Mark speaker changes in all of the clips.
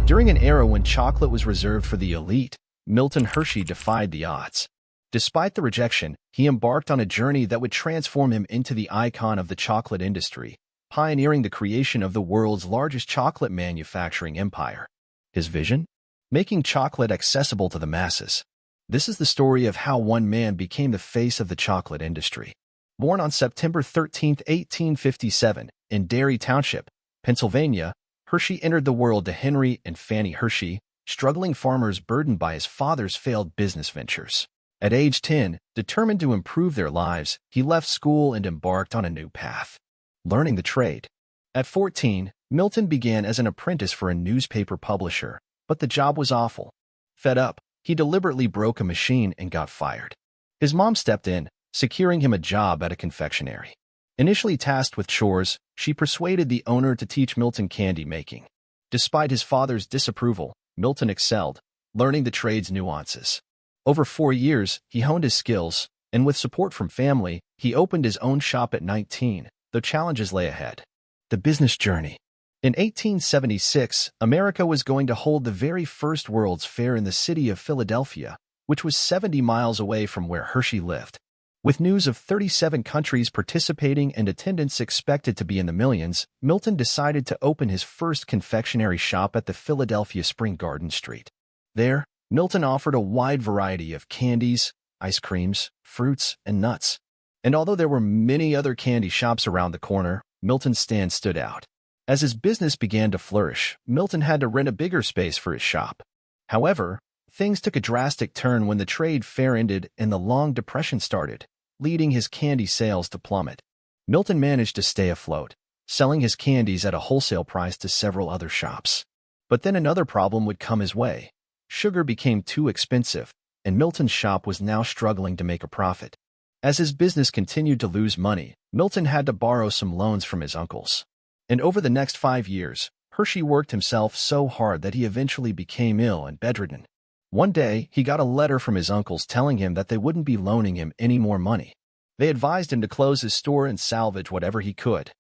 Speaker 1: During an era when chocolate was reserved for the elite, Milton Hershey defied the odds. Despite the rejection, he embarked on a journey that would transform him into the icon of the chocolate industry, pioneering the creation of the world's largest chocolate manufacturing empire. His vision? Making chocolate accessible to the masses. This is the story of how one man became the face of the chocolate industry. Born on September 13, 1857, in Derry Township, Pennsylvania, Hershey entered the world to Henry and Fanny Hershey, struggling farmers burdened by his father's failed business ventures. At age 10, determined to improve their lives, he left school and embarked on a new path, learning the trade. At 14, Milton began as an apprentice for a newspaper publisher, but the job was awful. Fed up, he deliberately broke a machine and got fired. His mom stepped in, securing him a job at a confectionery. Initially tasked with chores, she persuaded the owner to teach Milton candy making. Despite his father's disapproval, Milton excelled, learning the trade's nuances. Over 4 years, he honed his skills, and with support from family, he opened his own shop at 19, though challenges lay ahead. The business journey. In 1876, America was going to hold the very first World's Fair in the city of Philadelphia, which was 70 miles away from where Hershey lived. With news of 37 countries participating and attendance expected to be in the millions, Milton decided to open his first confectionery shop at the Philadelphia Spring Garden Street. There, Milton offered a wide variety of candies, ice creams, fruits, and nuts. And although there were many other candy shops around the corner, Milton's stand stood out. As his business began to flourish, Milton had to rent a bigger space for his shop. However, things took a drastic turn when the trade fair ended and the Long Depression started, leading his candy sales to plummet. Milton managed to stay afloat, selling his candies at a wholesale price to several other shops. But then another problem would come his way. Sugar became too expensive, and Milton's shop was now struggling to make a profit. As his business continued to lose money, Milton had to borrow some loans from his uncles. And over the next 5 years, Hershey worked himself so hard that he eventually became ill and bedridden. One day, he got a letter from his uncles telling him that they wouldn't be loaning him any more money. They advised him to close his store and salvage whatever he could.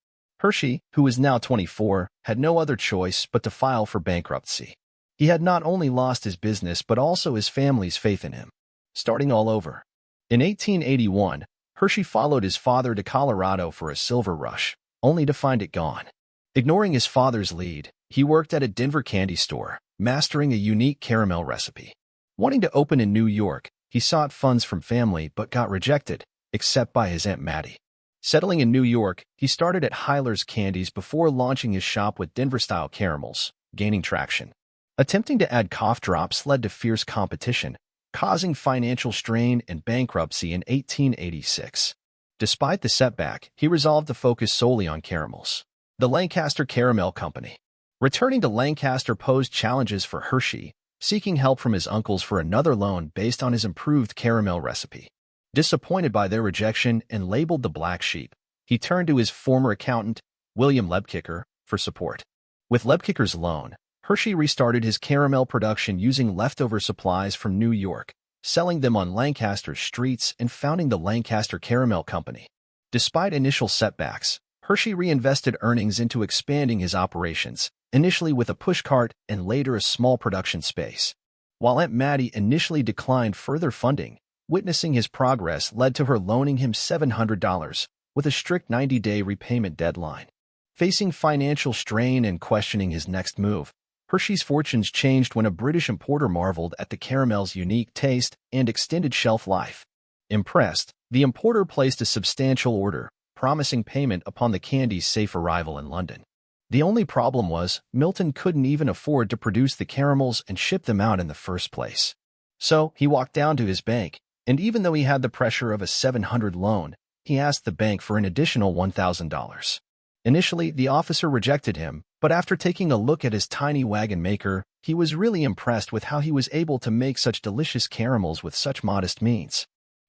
Speaker 1: Hershey, who was now 24, had no other choice but to file for bankruptcy. He had not only lost his business but also his family's faith in him. Starting all over. In 1881, Hershey followed his father to Colorado for a silver rush, only to find it gone. Ignoring his father's lead, he worked at a Denver candy store, mastering a unique caramel recipe. Wanting to open in New York, he sought funds from family but got rejected, except by his Aunt Mattie. Settling in New York, he started at Hyler's Candies before launching his shop with Denver-style caramels, gaining traction. Attempting to add cough drops led to fierce competition, causing financial strain and bankruptcy in 1886. Despite the setback, he resolved to focus solely on caramels. The Lancaster Caramel Company. Returning to Lancaster posed challenges for Hershey, seeking help from his uncles for another loan based on his improved caramel recipe. Disappointed by their rejection and labeled the black sheep, he turned to his former accountant, William Lebkicker, for support. With Lebkicker's loan, Hershey restarted his caramel production using leftover supplies from New York, selling them on Lancaster's streets and founding the Lancaster Caramel Company. Despite initial setbacks, Hershey reinvested earnings into expanding his operations, initially with a pushcart and later a small production space. While Aunt Mattie initially declined further funding, witnessing his progress led to her loaning him $700, with a strict 90-day repayment deadline. Facing financial strain and questioning his next move, Hershey's fortunes changed when a British importer marveled at the caramel's unique taste and extended shelf life. Impressed, the importer placed a substantial order, promising payment upon the candy's safe arrival in London. The only problem was, Milton couldn't even afford to produce the caramels and ship them out in the first place. So, he walked down to his bank, and even though he had the pressure of a $700 loan, he asked the bank for an additional $1,000. Initially, the officer rejected him, but after taking a look at his tiny wagon maker, he was really impressed with how he was able to make such delicious caramels with such modest means.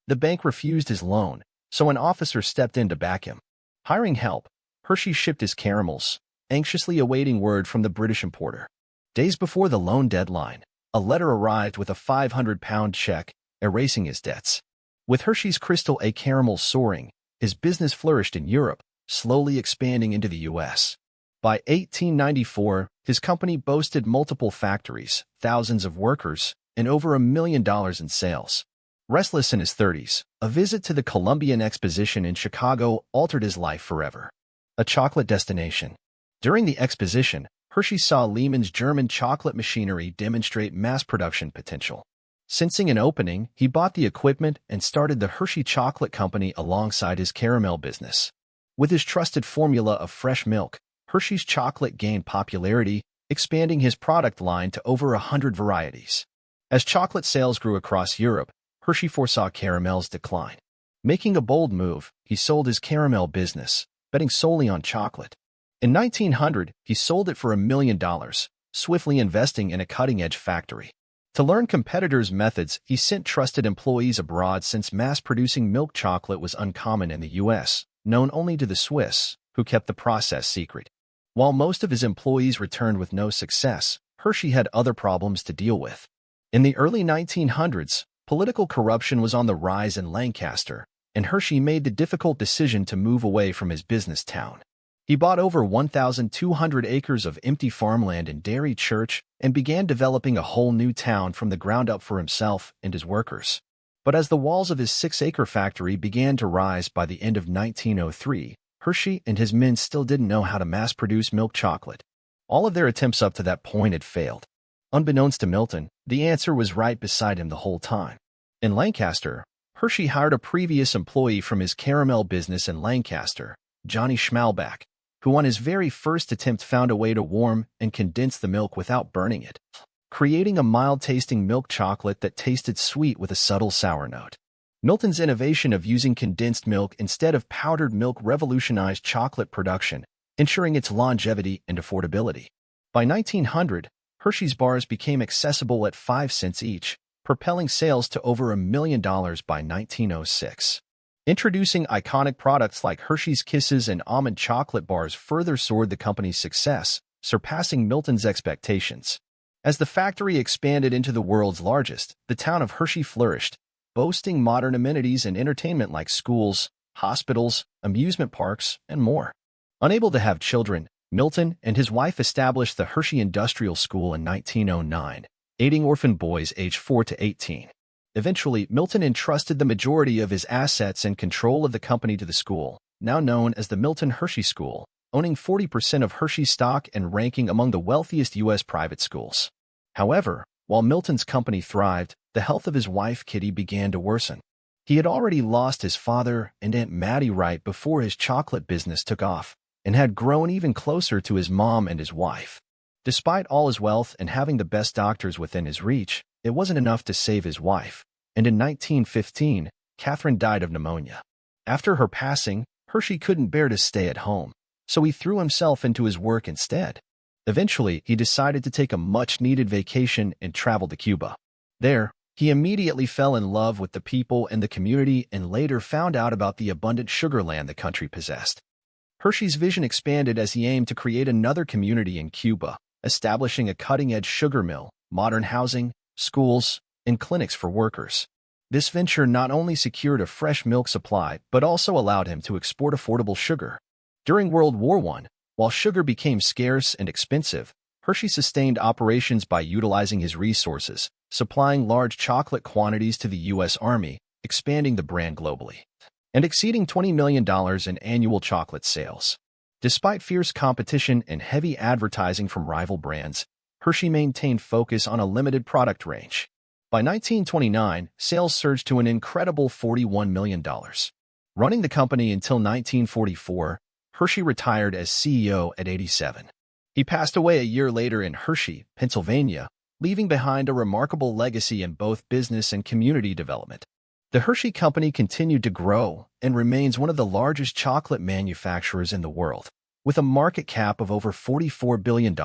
Speaker 1: The bank refused his loan, so an officer stepped in to back him. Hiring help, Hershey shipped his caramels, anxiously awaiting word from the British importer. Days before the loan deadline, a letter arrived with a 500-pound check, erasing his debts. With Hershey's Crystal A caramels soaring, his business flourished in Europe, slowly expanding into the U.S. By 1894, His company boasted multiple factories, thousands of workers, and over $1 million in sales. Restless in his 30s, a visit to the Columbian Exposition in Chicago altered his life forever. A chocolate destination. During the exposition, Hershey saw Lehman's German chocolate machinery demonstrate mass production potential. Sensing an opening, he bought the equipment and started the Hershey Chocolate Company alongside his caramel business. With his trusted formula of fresh milk, Hershey's chocolate gained popularity, expanding his product line to over 100 varieties. As chocolate sales grew across Europe, Hershey foresaw caramel's decline. Making a bold move, he sold his caramel business, betting solely on chocolate. In 1900, he sold it for $1 million, swiftly investing in a cutting-edge factory. To learn competitors' methods, he sent trusted employees abroad since mass-producing milk chocolate was uncommon in the U.S., known only to the Swiss, who kept the process secret. While most of his employees returned with no success, Hershey had other problems to deal with. In the early 1900s, political corruption was on the rise in Lancaster, and Hershey made the difficult decision to move away from his business town. He bought over 1,200 acres of empty farmland in Dairy Church and began developing a whole new town from the ground up for himself and his workers. But as the walls of his 6-acre factory began to rise by the end of 1903, Hershey and his men still didn't know how to mass-produce milk chocolate. All of their attempts up to that point had failed. Unbeknownst to Milton, the answer was right beside him the whole time. In Lancaster, Hershey hired a previous employee from his caramel business in Lancaster, Johnny Schmalbach, who on his very first attempt found a way to warm and condense the milk without burning it, creating a mild-tasting milk chocolate that tasted sweet with a subtle sour note. Milton's innovation of using condensed milk instead of powdered milk revolutionized chocolate production, ensuring its longevity and affordability. By 1900, Hershey's bars became accessible at 5 cents each, propelling sales to over $1 million by 1906. Introducing iconic products like Hershey's Kisses and almond chocolate bars further soared the company's success, surpassing Milton's expectations. As the factory expanded into the world's largest, the town of Hershey flourished, boasting modern amenities and entertainment like schools, hospitals, amusement parks, and more. Unable to have children, Milton and his wife established the Hershey Industrial School in 1909, aiding orphan boys aged 4 to 18. Eventually, Milton entrusted the majority of his assets and control of the company to the school, now known as the Milton Hershey School, owning 40% of Hershey stock and ranking among the wealthiest U.S. private schools. However, while Milton's company thrived, the health of his wife Kitty began to worsen. He had already lost his father and Aunt Mattie right before his chocolate business took off, and had grown even closer to his mom and his wife. Despite all his wealth and having the best doctors within his reach, it wasn't enough to save his wife, and in 1915, Catherine died of pneumonia. After her passing, Hershey couldn't bear to stay at home, so he threw himself into his work instead. Eventually, he decided to take a much-needed vacation and travel to Cuba. There, he immediately fell in love with the people and the community and later found out about the abundant sugar land the country possessed. Hershey's vision expanded as he aimed to create another community in Cuba, establishing a cutting-edge sugar mill, modern housing, schools, and clinics for workers. This venture not only secured a fresh milk supply but also allowed him to export affordable sugar. During World War I, while sugar became scarce and expensive, Hershey sustained operations by utilizing his resources, supplying large chocolate quantities to the U.S. Army, expanding the brand globally, and exceeding $20 million in annual chocolate sales. Despite fierce competition and heavy advertising from rival brands, Hershey maintained focus on a limited product range. By 1929, sales surged to an incredible $41 million. Running the company until 1944, Hershey retired as CEO at 87. He passed away a year later in Hershey, Pennsylvania, leaving behind a remarkable legacy in both business and community development. The Hershey Company continued to grow and remains one of the largest chocolate manufacturers in the world, with a market cap of over $44 billion.